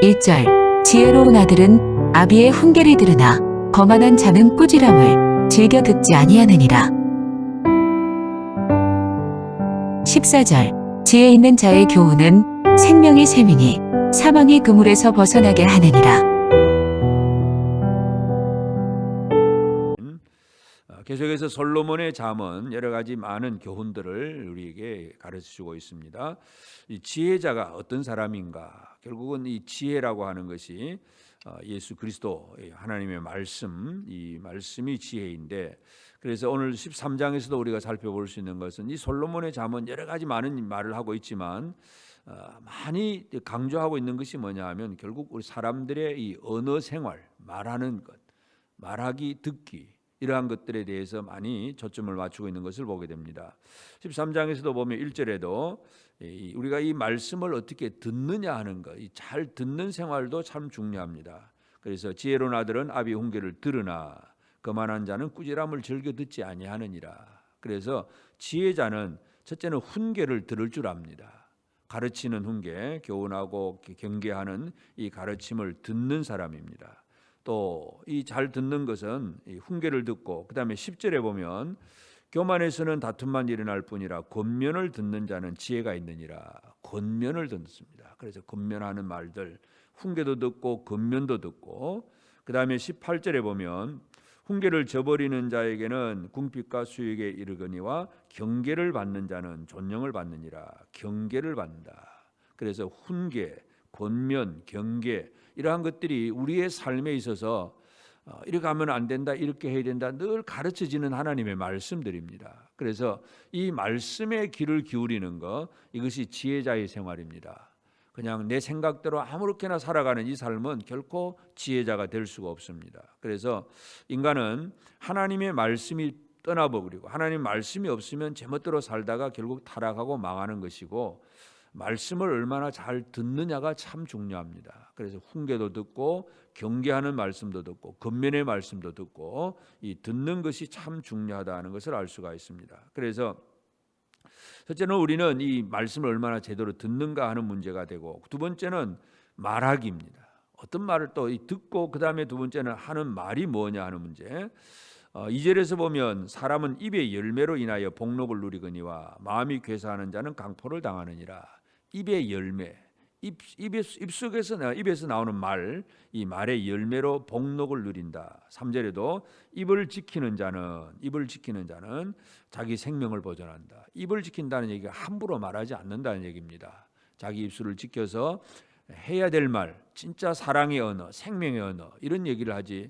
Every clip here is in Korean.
1절 지혜로운 아들은 아비의 훈계를 들으나 거만한 자는 꾸지람을 즐겨 듣지 아니하느니라. 14절 지혜 있는 자의 교훈은 생명의 샘이니 사망의 그물에서 벗어나게 하느니라. 계속해서 솔로몬의 잠언 여러 가지 많은 교훈들을 우리에게 가르쳐주고 있습니다. 이 지혜자가 어떤 사람인가? 결국은 이 지혜라고 하는 것이 예수 그리스도 하나님의 말씀, 이 말씀이 지혜인데, 그래서 오늘 13장에서도 우리가 살펴볼 수 있는 것은 이 솔로몬의 잠언 여러 가지 많은 말을 하고 있지만 많이 강조하고 있는 것이 뭐냐 하면 결국 우리 사람들의 이 언어 생활, 말하는 것, 말하기, 듣기 이러한 것들에 대해서 많이 초점을 맞추고 있는 것을 보게 됩니다. 13장에서도 보면 1절에도 우리가 이 말씀을 어떻게 듣느냐 하는 것, 잘 듣는 생활도 참 중요합니다. 그래서 지혜로운 아들은 아비 훈계를 들으나 거만한 자는 꾸지람을 즐겨 듣지 아니하느니라. 그래서 지혜자는 첫째는 훈계를 들을 줄 압니다. 가르치는 훈계, 교훈하고 경계하는 이 가르침을 듣는 사람입니다. 또 이 잘 듣는 것은 이 훈계를 듣고, 그다음에 10절에 보면 교만에서는 다툼만 일어날 뿐이라 권면을 듣는 자는 지혜가 있느니라. 권면을 듣습니다. 그래서 권면하는 말들, 훈계도 듣고 권면도 듣고, 그다음에 18절에 보면 훈계를 저버리는 자에게는 궁핍과 수익에 이르거니와 경계를 받는 자는 존영을 받느니라. 경계를 받는다. 그래서 훈계, 권면, 경계 이러한 것들이 우리의 삶에 있어서 이렇게 하면 안 된다, 이렇게 해야 된다 늘 가르쳐지는 하나님의 말씀들입니다. 그래서 이 말씀에 귀를 기울이는 것, 이것이 지혜자의 생활입니다. 그냥 내 생각대로 아무렇게나 살아가는 이 삶은 결코 지혜자가 될 수가 없습니다. 그래서 인간은 하나님의 말씀이 떠나버리고 하나님 말씀이 없으면 제멋대로 살다가 결국 타락하고 망하는 것이고, 말씀을 얼마나 잘 듣느냐가 참 중요합니다. 그래서 훈계도 듣고 경계하는 말씀도 듣고 권면의 말씀도 듣고, 이 듣는 것이 참 중요하다는 것을 알 수가 있습니다. 그래서 첫째는 우리는 이 말씀을 얼마나 제대로 듣는가 하는 문제가 되고, 두 번째는 말하기입니다. 어떤 말을 또 듣고, 그 다음에 두 번째는 하는 말이 뭐냐 하는 문제. 2절에서 보면 사람은 입의 열매로 인하여 복록을 누리거니와 마음이 괴사하는 자는 강포를 당하느니라. 입의 열매, 입에서 나오는 말, 이 말의 열매로 복록을 누린다. 3절에도 입을 지키는 자는 자기 생명을 보존한다. 입을 지킨다는 얘기가 함부로 말하지 않는다는 얘기입니다. 자기 입술을 지켜서 해야 될 말, 진짜 사랑의 언어, 생명의 언어, 이런 얘기를 하지.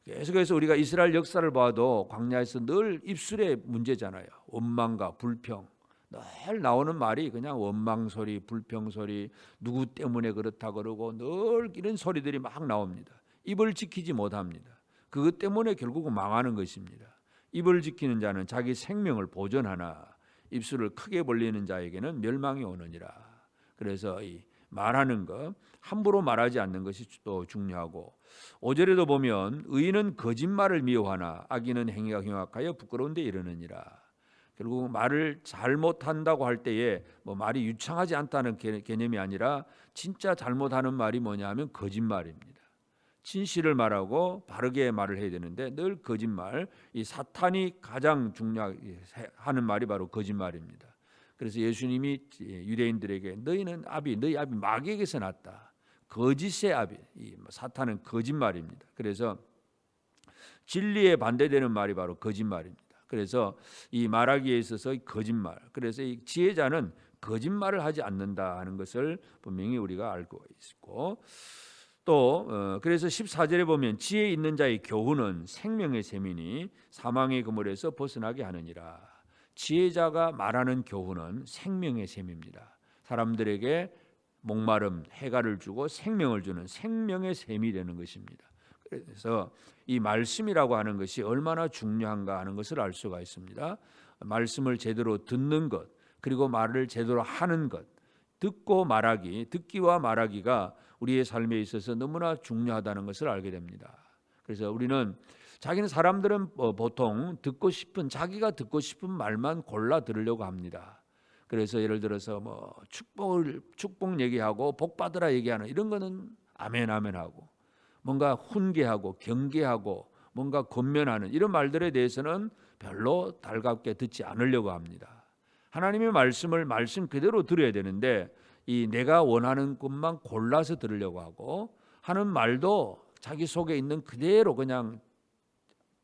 계속해서 우리가 이스라엘 역사를 봐도 광야에서 늘 입술의 문제잖아요. 원망과 불평, 늘 나오는 말이 그냥 원망 소리, 불평 소리, 누구 때문에 그렇다 그러고 늘 이런 소리들이 막 나옵니다. 입을 지키지 못합니다. 그것 때문에 결국은 망하는 것입니다. 입을 지키는 자는 자기 생명을 보존하나 입술을 크게 벌리는 자에게는 멸망이 오느니라. 그래서 이 말하는 것, 함부로 말하지 않는 것이 또 중요하고, 5절에도 보면 의인은 거짓말을 미워하나 악인은 행위가 흉악하여 부끄러운 데 이르느니라. 결국 말을 잘못한다고 할 때에 말이 유창하지 않다는 개념이 아니라 진짜 잘못하는 말이 뭐냐 하면 거짓말입니다. 진실을 말하고 바르게 말을 해야 되는데 늘 거짓말, 이 사탄이 가장 중요하는 말이 바로 거짓말입니다. 그래서 예수님이 유대인들에게 너희 아비 마귀에게서 났다. 거짓의 아비, 이 사탄은 거짓말입니다. 그래서 진리에 반대되는 말이 바로 거짓말입니다. 그래서 이 말하기에 있어서 거짓말, 그래서 이 지혜자는 거짓말을 하지 않는다 하는 것을 분명히 우리가 알고 있고, 또 그래서 14절에 보면 지혜 있는 자의 교훈은 생명의 샘이니 사망의 그물에서 벗어나게 하느니라. 지혜자가 말하는 교훈은 생명의 샘입니다. 사람들에게 목마름, 해갈을 주고 생명을 주는 생명의 샘이 되는 것입니다. 그래서 이 말씀이라고 하는 것이 얼마나 중요한가 하는 것을 알 수가 있습니다. 말씀을 제대로 듣는 것, 그리고 말을 제대로 하는 것, 듣고 말하기, 듣기와 말하기가 우리의 삶에 있어서 너무나 중요하다는 것을 알게 됩니다. 그래서 사람들은 보통 자기가 듣고 싶은 말만 골라 들으려고 합니다. 그래서 예를 들어서 축복 얘기하고 복 받으라 얘기하는 이런 거는 아멘 아멘 하고 뭔가 훈계하고 경계하고 뭔가 권면하는 이런 말들에 대해서는 별로 달갑게 듣지 않으려고 합니다. 하나님의 말씀을 말씀 그대로 들어야 되는데 이 내가 원하는 것만 골라서 들으려고 하고 하는 말도 자기 속에 있는 그대로 그냥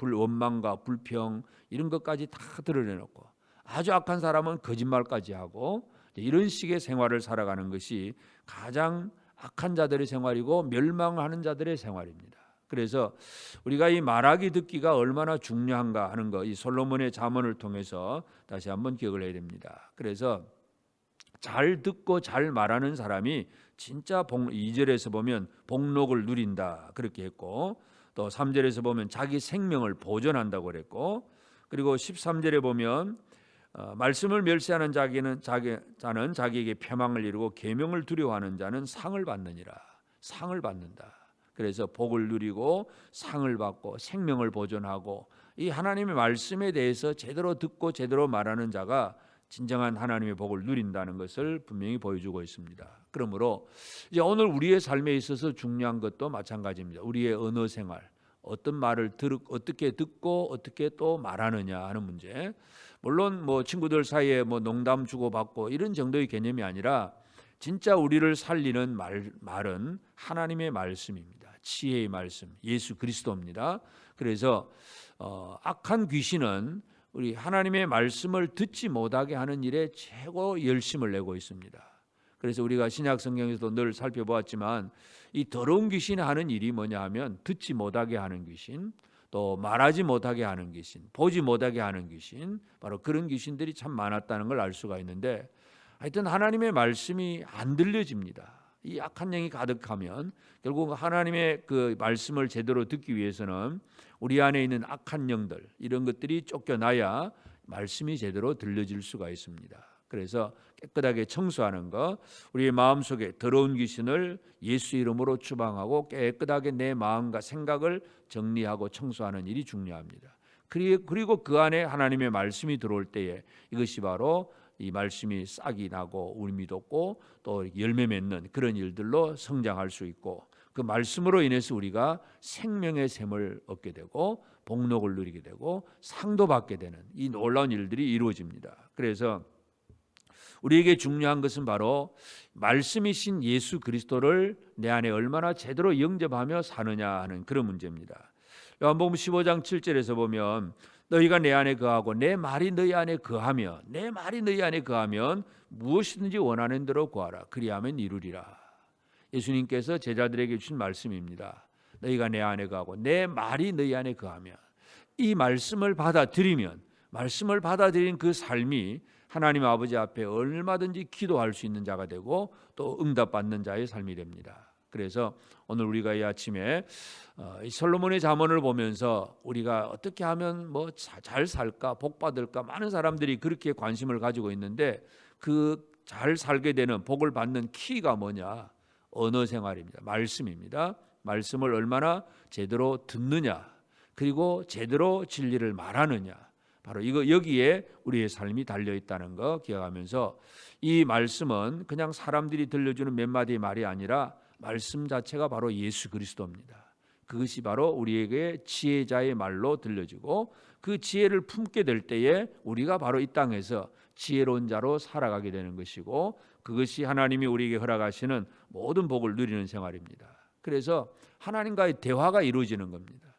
원망과 불평 이런 것까지 다 드러내놓고 아주 악한 사람은 거짓말까지 하고 이런 식의 생활을 살아가는 것이 가장 악한 자들의 생활이고 멸망하는 자들의 생활입니다. 그래서 우리가 이 말하기 듣기가 얼마나 중요한가 하는 거 이 솔로몬의 잠언을 통해서 다시 한번 기억을 해야 됩니다. 그래서 잘 듣고 잘 말하는 사람이 진짜 2절에서 보면 복록을 누린다 그렇게 했고 또 3절에서 보면 자기 생명을 보존한다고 그랬고 그리고 13절에 보면 말씀을 멸시하는 자는 자기에게 패망을 이루고 계명을 두려워하는 자는 상을 받느니라. 상을 받는다. 그래서 복을 누리고 상을 받고 생명을 보존하고 이 하나님의 말씀에 대해서 제대로 듣고 제대로 말하는 자가 진정한 하나님의 복을 누린다는 것을 분명히 보여주고 있습니다. 그러므로 이제 오늘 우리의 삶에 있어서 중요한 것도 마찬가지입니다. 우리의 언어 생활, 어떤 말을 어떻게 듣고 어떻게 또 말하느냐 하는 문제. 물론 뭐 친구들 사이에 뭐 농담 주고받고 이런 정도의 개념이 아니라 진짜 우리를 살리는 말은 하나님의 말씀입니다. 지혜의 말씀, 예수 그리스도입니다. 그래서 악한 귀신은 우리 하나님의 말씀을 듣지 못하게 하는 일에 최고 열심을 내고 있습니다. 그래서 우리가 신약 성경에서도 늘 살펴보았지만 이 더러운 귀신이 하는 일이 뭐냐 하면 듣지 못하게 하는 귀신, 또 말하지 못하게 하는 귀신, 보지 못하게 하는 귀신, 바로 그런 귀신들이 참 많았다는 걸 알 수가 있는데 하여튼 하나님의 말씀이 안 들려집니다. 이 악한 영이 가득하면 결국 하나님의 그 말씀을 제대로 듣기 위해서는 우리 안에 있는 악한 영들 이런 것들이 쫓겨나야 말씀이 제대로 들려질 수가 있습니다. 그래서 깨끗하게 청소하는 것, 우리의 마음속에 더러운 귀신을 예수 이름으로 추방하고 깨끗하게 내 마음과 생각을 정리하고 청소하는 일이 중요합니다. 그리고 그 안에 하나님의 말씀이 들어올 때에 이것이 바로 이 말씀이 싹이 나고 울미 돋고 또 열매 맺는 그런 일들로 성장할 수 있고 그 말씀으로 인해서 우리가 생명의 샘을 얻게 되고 복록을 누리게 되고 상도 받게 되는 이 놀라운 일들이 이루어집니다. 그래서 우리에게 중요한 것은 바로 말씀이신 예수 그리스도를 내 안에 얼마나 제대로 영접하며 사느냐 하는 그런 문제입니다. 요한복음 15장 7절에서 보면 너희가 내 안에 거하고 내 말이 너희 안에 거하면 내 말이 너희 안에 거하면 무엇이든지 원하는 대로 구하라 그리하면 이루리라. 예수님께서 제자들에게 주신 말씀입니다. 너희가 내 안에 거하고 내 말이 너희 안에 거하면 이 말씀을 받아들이면 말씀을 받아들인 그 삶이 하나님 아버지 앞에 얼마든지 기도할 수 있는 자가 되고 또 응답받는 자의 삶이 됩니다. 그래서 오늘 우리가 이 아침에 이 솔로몬의 잠언을 보면서 우리가 어떻게 하면 뭐 잘 살까 복 받을까 많은 사람들이 그렇게 관심을 가지고 있는데 그 잘 살게 되는 복을 받는 키가 뭐냐? 언어 생활입니다. 말씀입니다. 말씀을 얼마나 제대로 듣느냐 그리고 제대로 진리를 말하느냐 바로 여기에 우리의 삶이 달려 있다는 거 기억하면서 이 말씀은 그냥 사람들이 들려주는 몇 마디의 말이 아니라 말씀 자체가 바로 예수 그리스도입니다. 그것이 바로 우리에게 지혜자의 말로 들려지고 그 지혜를 품게 될 때에 우리가 바로 이 땅에서 지혜로운 자로 살아가게 되는 것이고 그것이 하나님이 우리에게 허락하시는 모든 복을 누리는 생활입니다. 그래서 하나님과의 대화가 이루어지는 겁니다.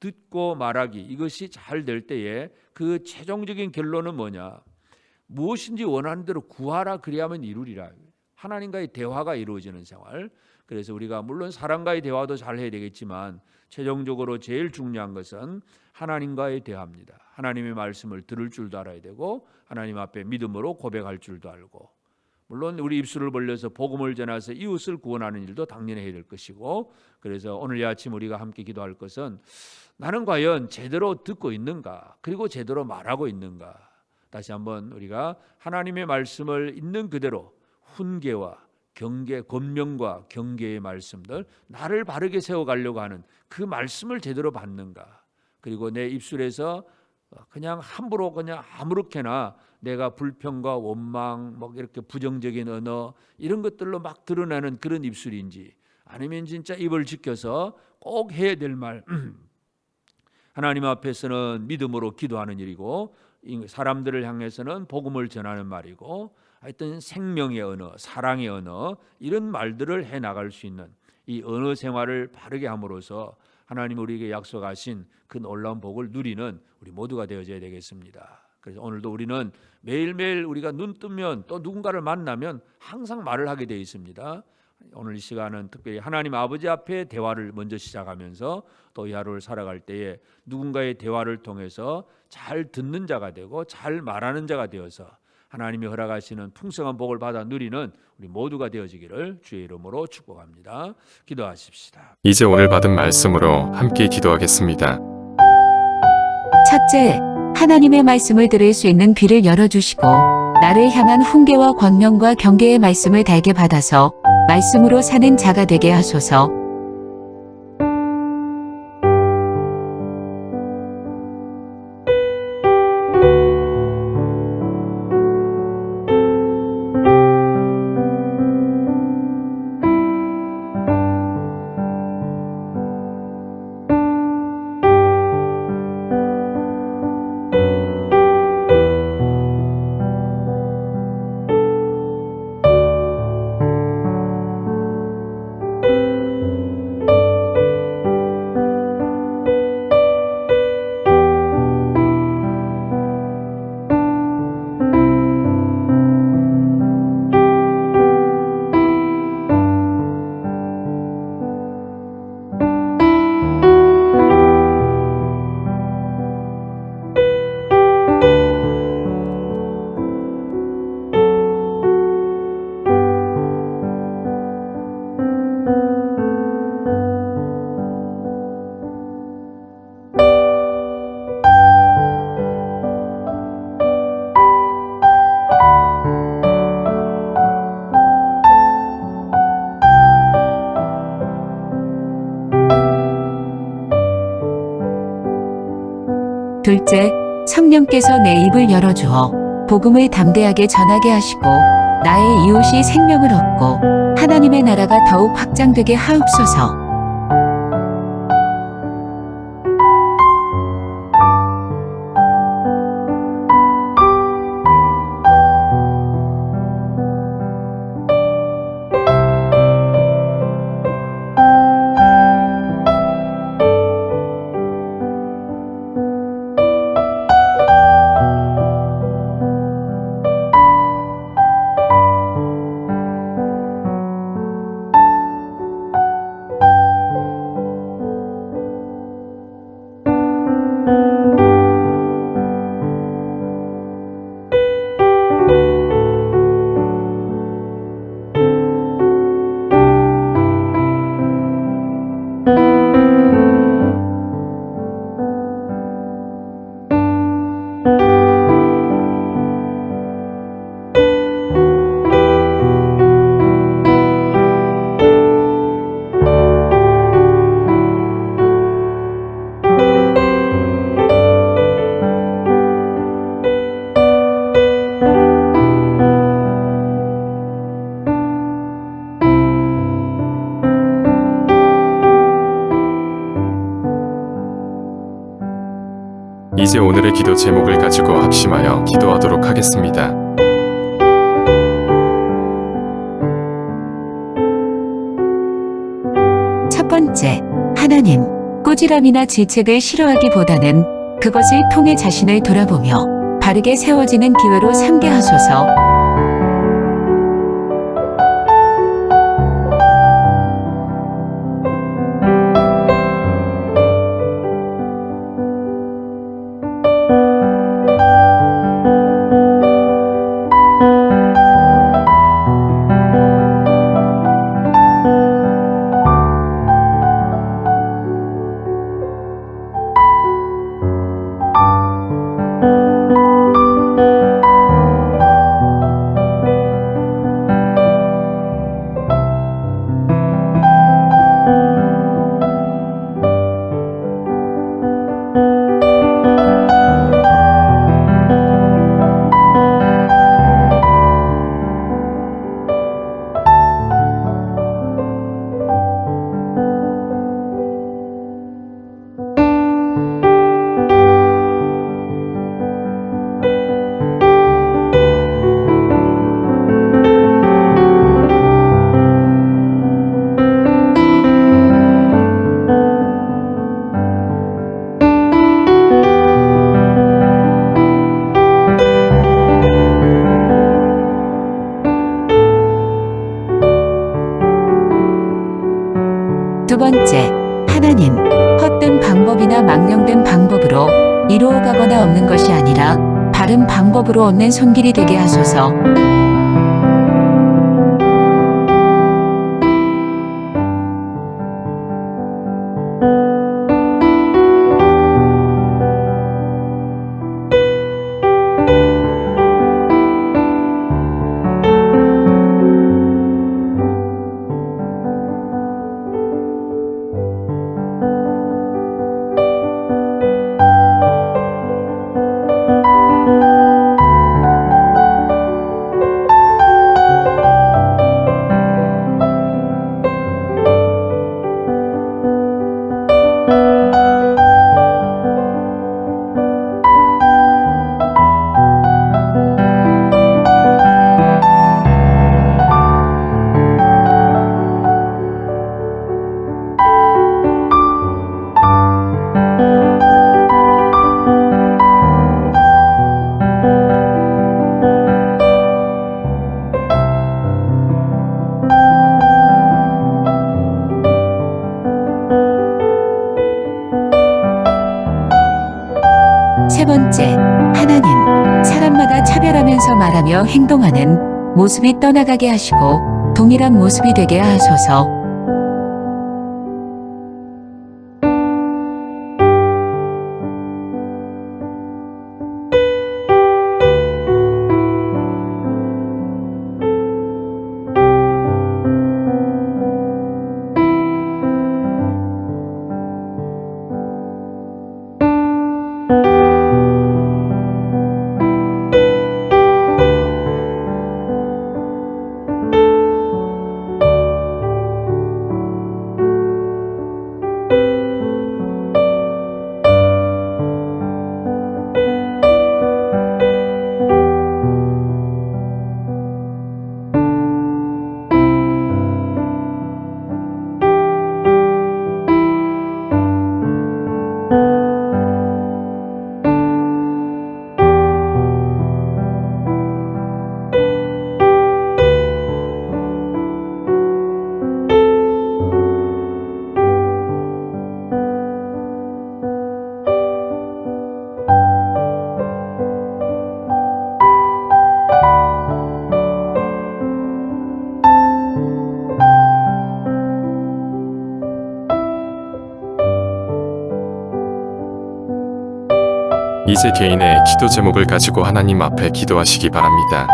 듣고 말하기 이것이 잘 될 때에 그 최종적인 결론은 뭐냐? 무엇인지 원하는 대로 구하라 그리하면 이루리라. 하나님과의 대화가 이루어지는 생활. 그래서 우리가 물론 사람과의 대화도 잘 해야 되겠지만 최종적으로 제일 중요한 것은 하나님과의 대화입니다. 하나님의 말씀을 들을 줄도 알아야 되고 하나님 앞에 믿음으로 고백할 줄도 알고 물론 우리 입술을 벌려서 복음을 전해서 이웃을 구원하는 일도 당연히 해야 될 것이고 그래서 오늘 이 아침 우리가 함께 기도할 것은 나는 과연 제대로 듣고 있는가 그리고 제대로 말하고 있는가 다시 한번 우리가 하나님의 말씀을 있는 그대로 훈계와 경계, 권면과 경계의 말씀들 나를 바르게 세워가려고 하는 그 말씀을 제대로 받는가 그리고 내 입술에서 그냥 함부로 그냥 아무렇게나 내가 불평과 원망 뭐 이렇게 부정적인 언어 이런 것들로 막 드러나는 그런 입술인지 아니면 진짜 입을 지켜서 꼭 해야 될 말, 하나님 앞에서는 믿음으로 기도하는 일이고 사람들을 향해서는 복음을 전하는 말이고 하여튼 생명의 언어, 사랑의 언어 이런 말들을 해나갈 수 있는 이 언어 생활을 바르게 함으로써 하나님 우리에게 약속하신 그 놀라운 복을 누리는 우리 모두가 되어져야 되겠습니다. 그래서 오늘도 우리는 매일매일 우리가 눈 뜨면 또 누군가를 만나면 항상 말을 하게 되어 있습니다. 오늘 이 시간은 특별히 하나님 아버지 앞에 대화를 먼저 시작하면서 또 이 하루를 살아갈 때에 누군가의 대화를 통해서 잘 듣는 자가 되고 잘 말하는 자가 되어서 하나님이 허락하시는 풍성한 복을 받아 누리는 우리 모두가 되어지기를 주의 이름으로 축복합니다. 기도하십시다. 이제 오늘 받은 말씀으로 함께 기도하겠습니다. 첫째, 하나님의 말씀을 들을 수 있는 귀를 열어주시고 나를 향한 훈계와 권면과 경계의 말씀을 달게 받아서 말씀으로 사는 자가 되게 하소서. 둘째, 성령께서 내 입을 열어주어 복음을 담대하게 전하게 하시고 나의 이웃이 생명을 얻고 하나님의 나라가 더욱 확장되게 하옵소서. 이제 오늘의 기도 제목을 가지고 합심하여 기도하도록 하겠습니다. 첫 번째, 하나님, 꾸지람이나 질책을 싫어하기보다는 그것을 통해 자신을 돌아보며 바르게 세워지는 기회로 삼게 하소서. 두 번째, 하나님, 헛된 방법이나 망령된 방법으로 이루어가거나 없는 것이 아니라 바른 방법으로 얻는 손길이 되게 하소서. 세 번째, 하나님, 사람마다 차별하면서 말하며 행동하는 모습이 떠나가게 하시고 동일한 모습이 되게 하소서. 이제 개인의 기도 제목을 가지고 하나님 앞에 기도하시기 바랍니다.